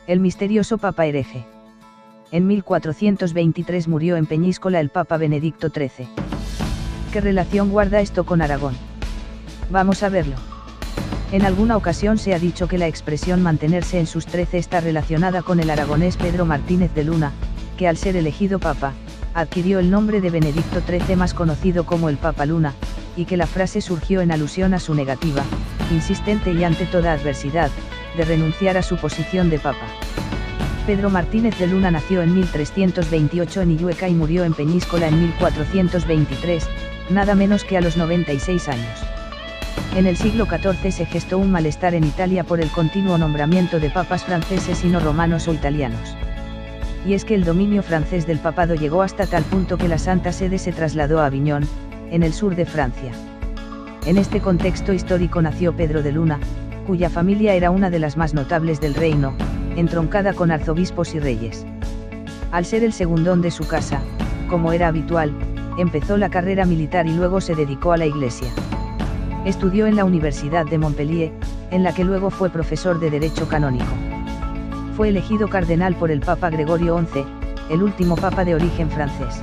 El misterioso Papa hereje. En 1423 murió en Peñíscola el Papa Benedicto XIII. ¿Qué relación guarda esto con Aragón? Vamos a verlo. En alguna ocasión se ha dicho que la expresión mantenerse en sus 13 está relacionada con el aragonés Pedro Martínez de Luna, que al ser elegido Papa, adquirió el nombre de Benedicto XIII, más conocido como el Papa Luna, y que la frase surgió en alusión a su negativa, insistente y ante toda adversidad, de renunciar a su posición de Papa. Pedro Martínez de Luna nació en 1328 en Illueca y murió en Peñíscola en 1423, nada menos que a los 96 años. En el siglo XIV se gestó un malestar en Italia por el continuo nombramiento de papas franceses y no romanos o italianos. Y es que el dominio francés del papado llegó hasta tal punto que la Santa Sede se trasladó a Aviñón, en el sur de Francia. En este contexto histórico nació Pedro de Luna, cuya familia era una de las más notables del reino, entroncada con arzobispos y reyes. Al ser el segundón de su casa, como era habitual, empezó la carrera militar y luego se dedicó a la iglesia. Estudió en la Universidad de Montpellier, en la que luego fue profesor de Derecho Canónico. Fue elegido cardenal por el Papa Gregorio XI, el último papa de origen francés.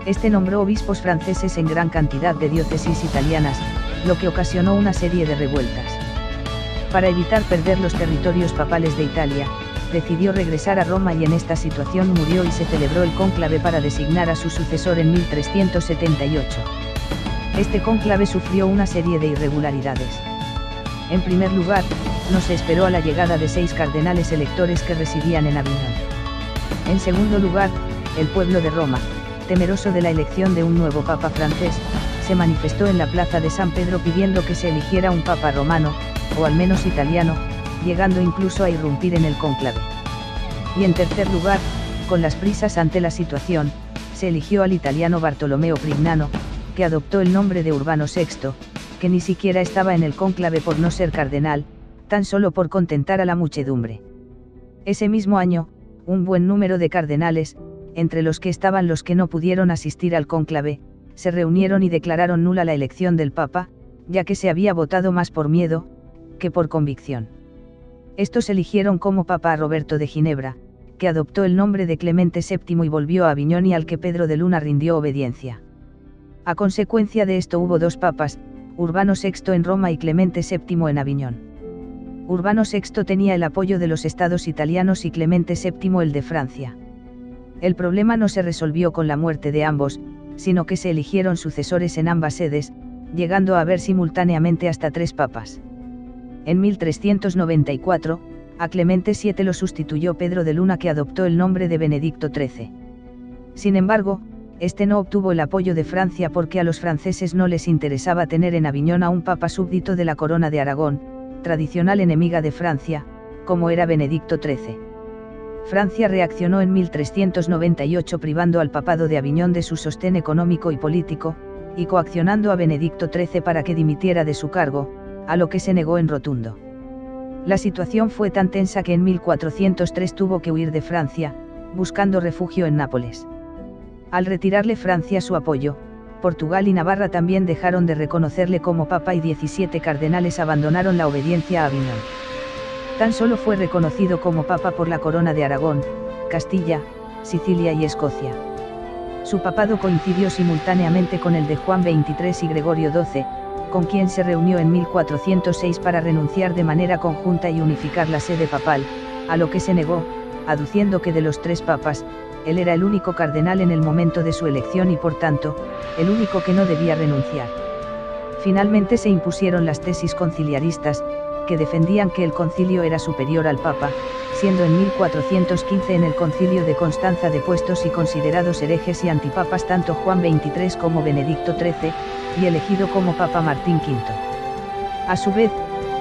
Este nombró obispos franceses en gran cantidad de diócesis italianas, lo que ocasionó una serie de revueltas. Para evitar perder los territorios papales de Italia, decidió regresar a Roma y en esta situación murió y se celebró el cónclave para designar a su sucesor en 1378. Este cónclave sufrió una serie de irregularidades. En primer lugar, no se esperó a la llegada de 6 cardenales electores que residían en Aviñón. En segundo lugar, el pueblo de Roma, temeroso de la elección de un nuevo papa francés, se manifestó en la plaza de San Pedro pidiendo que se eligiera un papa romano, o al menos italiano, llegando incluso a irrumpir en el cónclave. Y en tercer lugar, con las prisas ante la situación, se eligió al italiano Bartolomeo Prignano, que adoptó el nombre de Urbano VI, que ni siquiera estaba en el cónclave por no ser cardenal, tan solo por contentar a la muchedumbre. Ese mismo año, un buen número de cardenales, entre los que estaban los que no pudieron asistir al cónclave, se reunieron y declararon nula la elección del Papa, ya que se había votado más por miedo, que por convicción. Estos eligieron como Papa a Roberto de Ginebra, que adoptó el nombre de Clemente VII y volvió a Aviñón y al que Pedro de Luna rindió obediencia. A consecuencia de esto hubo 2 papas, Urbano VI en Roma y Clemente VII en Aviñón. Urbano VI tenía el apoyo de los estados italianos y Clemente VII el de Francia. El problema no se resolvió con la muerte de ambos, sino que se eligieron sucesores en ambas sedes, llegando a haber simultáneamente hasta 3 papas. En 1394, a Clemente VII lo sustituyó Pedro de Luna, que adoptó el nombre de Benedicto XIII. Sin embargo, este no obtuvo el apoyo de Francia porque a los franceses no les interesaba tener en Aviñón a un papa súbdito de la corona de Aragón, tradicional enemiga de Francia, como era Benedicto XIII. Francia reaccionó en 1398 privando al papado de Aviñón de su sostén económico y político, y coaccionando a Benedicto XIII para que dimitiera de su cargo, a lo que se negó en rotundo. La situación fue tan tensa que en 1403 tuvo que huir de Francia, buscando refugio en Nápoles. Al retirarle Francia su apoyo, Portugal y Navarra también dejaron de reconocerle como papa y 17 cardenales abandonaron la obediencia a Aviñón. Tan solo fue reconocido como papa por la corona de Aragón, Castilla, Sicilia y Escocia. Su papado coincidió simultáneamente con el de Juan XXIII y Gregorio XII, con quien se reunió en 1406 para renunciar de manera conjunta y unificar la sede papal, a lo que se negó, aduciendo que de los 3 papas, él era el único cardenal en el momento de su elección y por tanto, el único que no debía renunciar. Finalmente se impusieron las tesis conciliaristas, que defendían que el concilio era superior al Papa, siendo en 1415 en el concilio de Constanza depuestos y considerados herejes y antipapas tanto Juan XXIII como Benedicto XIII, y elegido como Papa Martín V. A su vez,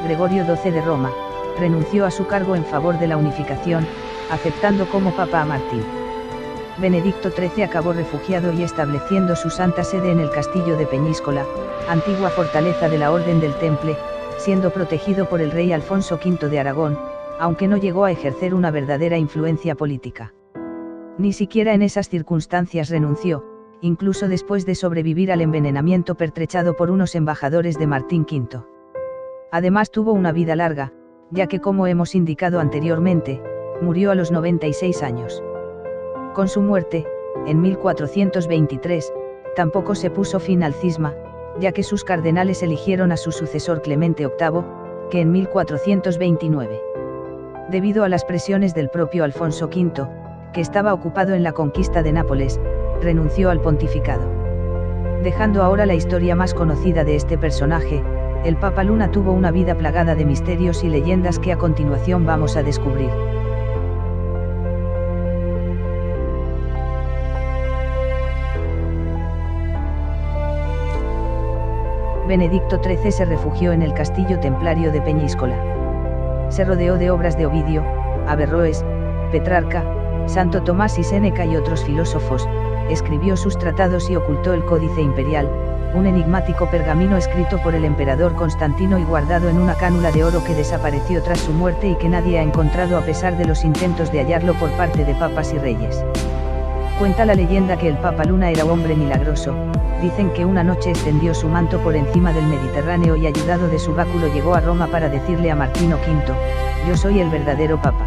Gregorio XII de Roma, renunció a su cargo en favor de la unificación, aceptando como Papa a Martín. Benedicto XIII acabó refugiado y estableciendo su santa sede en el castillo de Peñíscola, antigua fortaleza de la Orden del Temple, siendo protegido por el rey Alfonso V de Aragón, aunque no llegó a ejercer una verdadera influencia política. Ni siquiera en esas circunstancias renunció, incluso después de sobrevivir al envenenamiento pertrechado por unos embajadores de Martín V. Además tuvo una vida larga, ya que como hemos indicado anteriormente, Murió a los 96 años. Con su muerte, en 1423, tampoco se puso fin al cisma, ya que sus cardenales eligieron a su sucesor Clemente VIII, que en 1429. Debido a las presiones del propio Alfonso V, que estaba ocupado en la conquista de Nápoles, renunció al pontificado. Dejando ahora la historia más conocida de este personaje, el Papa Luna tuvo una vida plagada de misterios y leyendas que a continuación vamos a descubrir. Benedicto XIII se refugió en el castillo templario de Peñíscola. Se rodeó de obras de Ovidio, Averroes, Petrarca, Santo Tomás y Séneca y otros filósofos, escribió sus tratados y ocultó el Códice Imperial, un enigmático pergamino escrito por el emperador Constantino y guardado en una cánula de oro que desapareció tras su muerte y que nadie ha encontrado a pesar de los intentos de hallarlo por parte de papas y reyes. Cuenta la leyenda que el Papa Luna era un hombre milagroso. Dicen que una noche extendió su manto por encima del Mediterráneo y ayudado de su báculo llegó a Roma para decirle a Martino V, yo soy el verdadero Papa.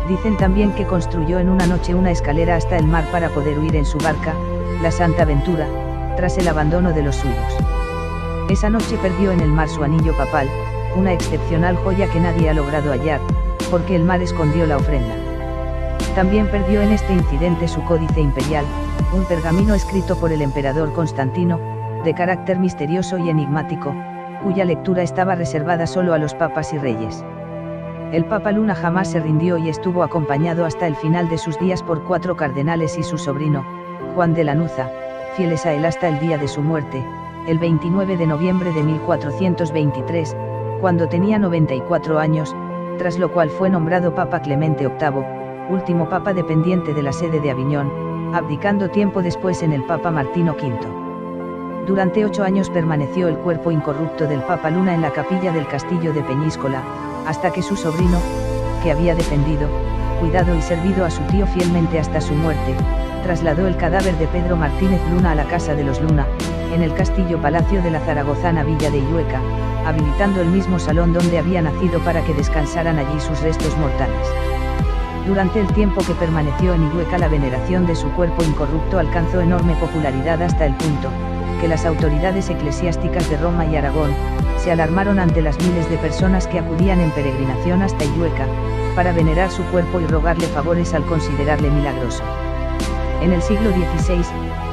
Dicen también que construyó en una noche una escalera hasta el mar para poder huir en su barca, la Santa Ventura, tras el abandono de los suyos. Esa noche perdió en el mar su anillo papal, una excepcional joya que nadie ha logrado hallar, porque el mar escondió la ofrenda. También perdió en este incidente su Códice Imperial, un pergamino escrito por el emperador Constantino, de carácter misterioso y enigmático, cuya lectura estaba reservada solo a los papas y reyes. El Papa Luna jamás se rindió y estuvo acompañado hasta el final de sus días por 4 cardenales y su sobrino, Juan de Lanuza, fieles a él hasta el día de su muerte, el 29 de noviembre de 1423, cuando tenía 94 años, tras lo cual fue nombrado Papa Clemente VIII, último papa dependiente de la sede de Aviñón, abdicando tiempo después en el Papa Martino V. Durante 8 años permaneció el cuerpo incorrupto del Papa Luna en la capilla del castillo de Peñíscola, hasta que su sobrino, que había defendido, cuidado y servido a su tío fielmente hasta su muerte, trasladó el cadáver de Pedro Martínez Luna a la casa de los Luna, en el castillo-palacio de la zaragozana villa de Illueca, habilitando el mismo salón donde había nacido para que descansaran allí sus restos mortales. Durante el tiempo que permaneció en Illueca la veneración de su cuerpo incorrupto alcanzó enorme popularidad hasta el punto, que las autoridades eclesiásticas de Roma y Aragón, se alarmaron ante las miles de personas que acudían en peregrinación hasta Illueca, para venerar su cuerpo y rogarle favores al considerarle milagroso. En el siglo XVI,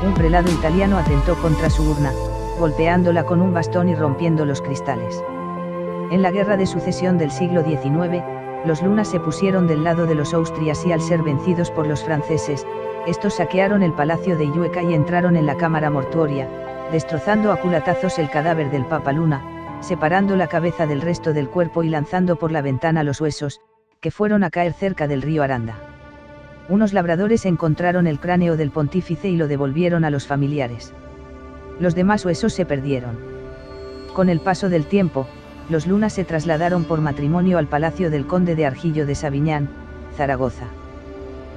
un prelado italiano atentó contra su urna, golpeándola con un bastón y rompiendo los cristales. En la guerra de sucesión del siglo XIX, los Luna se pusieron del lado de los Austrias y al ser vencidos por los franceses, estos saquearon el palacio de Illueca y entraron en la cámara mortuoria, destrozando a culatazos el cadáver del Papa Luna, separando la cabeza del resto del cuerpo y lanzando por la ventana los huesos, que fueron a caer cerca del río Aranda. Unos labradores encontraron el cráneo del pontífice y lo devolvieron a los familiares. Los demás huesos se perdieron. Con el paso del tiempo, los Luna se trasladaron por matrimonio al palacio del conde de Argillo de Sabiñán, Zaragoza.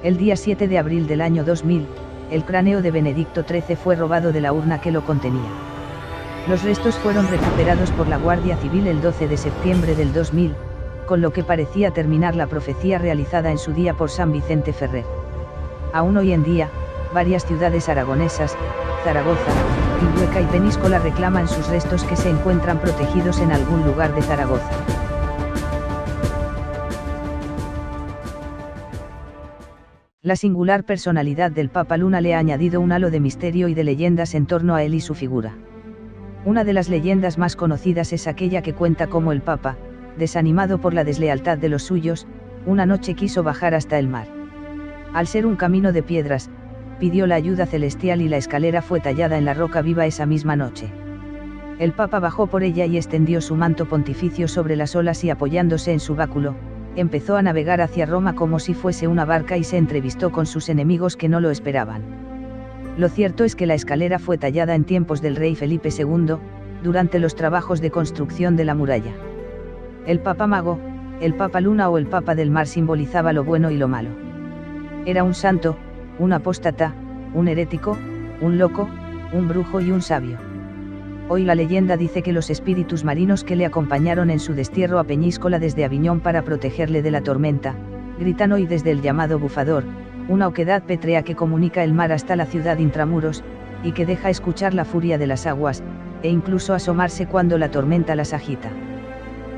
El día 7 de abril del año 2000, el cráneo de Benedicto XIII fue robado de la urna que lo contenía. Los restos fueron recuperados por la Guardia Civil el 12 de septiembre del 2000, con lo que parecía terminar la profecía realizada en su día por San Vicente Ferrer. Aún hoy en día, varias ciudades aragonesas, Zaragoza, Illueca y Peñíscola reclaman sus restos que se encuentran protegidos en algún lugar de Zaragoza. La singular personalidad del Papa Luna le ha añadido un halo de misterio y de leyendas en torno a él y su figura. Una de las leyendas más conocidas es aquella que cuenta cómo el Papa, desanimado por la deslealtad de los suyos, una noche quiso bajar hasta el mar. Al ser un camino de piedras, pidió la ayuda celestial y la escalera fue tallada en la roca viva esa misma noche. El Papa bajó por ella y extendió su manto pontificio sobre las olas y apoyándose en su báculo, empezó a navegar hacia Roma como si fuese una barca y se entrevistó con sus enemigos que no lo esperaban. Lo cierto es que la escalera fue tallada en tiempos del rey Felipe II, durante los trabajos de construcción de la muralla. El Papa Mago, el Papa Luna o el Papa del Mar simbolizaba lo bueno y lo malo. Era un santo, un apóstata, un herético, un loco, un brujo y un sabio. Hoy la leyenda dice que los espíritus marinos que le acompañaron en su destierro a Peñíscola desde Aviñón para protegerle de la tormenta, gritan hoy desde el llamado Bufador, una oquedad pétrea que comunica el mar hasta la ciudad intramuros, y que deja escuchar la furia de las aguas, e incluso asomarse cuando la tormenta las agita.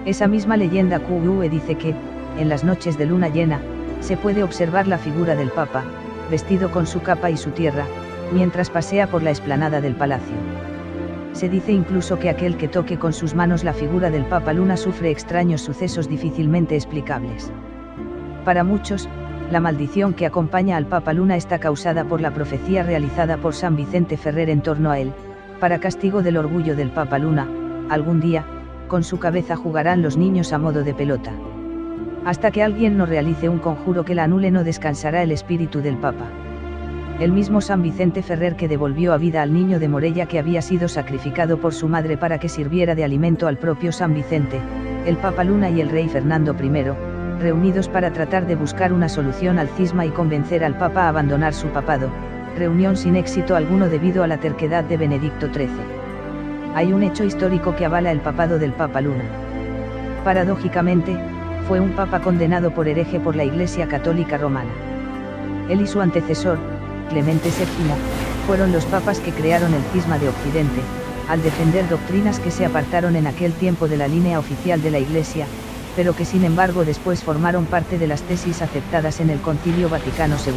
Esa misma leyenda QV dice que, en las noches de luna llena, se puede observar la figura del Papa, vestido con su capa y su tierra, mientras pasea por la explanada del palacio. Se dice incluso que aquel que toque con sus manos la figura del Papa Luna sufre extraños sucesos difícilmente explicables. Para muchos, la maldición que acompaña al Papa Luna está causada por la profecía realizada por San Vicente Ferrer en torno a él: para castigo del orgullo del Papa Luna, algún día, con su cabeza jugarán los niños a modo de pelota. Hasta que alguien no realice un conjuro que la anule, no descansará el espíritu del Papa. El mismo San Vicente Ferrer, que devolvió a vida al niño de Morella que había sido sacrificado por su madre para que sirviera de alimento al propio San Vicente, el Papa Luna y el rey Fernando I, reunidos para tratar de buscar una solución al cisma y convencer al Papa a abandonar su papado, reunión sin éxito alguno debido a la terquedad de Benedicto XIII. Hay un hecho histórico que avala el papado del Papa Luna. Paradójicamente, fue un papa condenado por hereje por la Iglesia Católica Romana. Él y su antecesor, Clemente VII, fueron los papas que crearon el cisma de Occidente, al defender doctrinas que se apartaron en aquel tiempo de la línea oficial de la Iglesia, pero que sin embargo después formaron parte de las tesis aceptadas en el Concilio Vaticano II.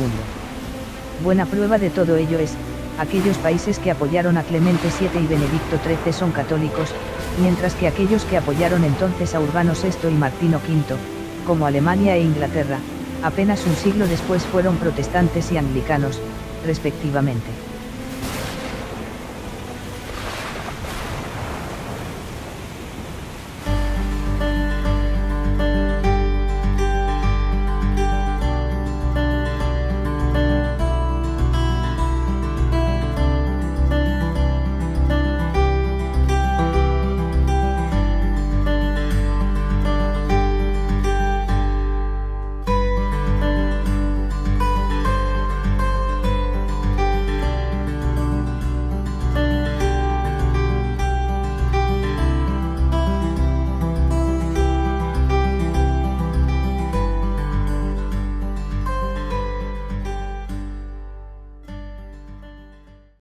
Buena prueba de todo ello es, aquellos países que apoyaron a Clemente VII y Benedicto XIII son católicos, mientras que aquellos que apoyaron entonces a Urbano VI y Martino V, como Alemania e Inglaterra, apenas un siglo después fueron protestantes y anglicanos, respectivamente.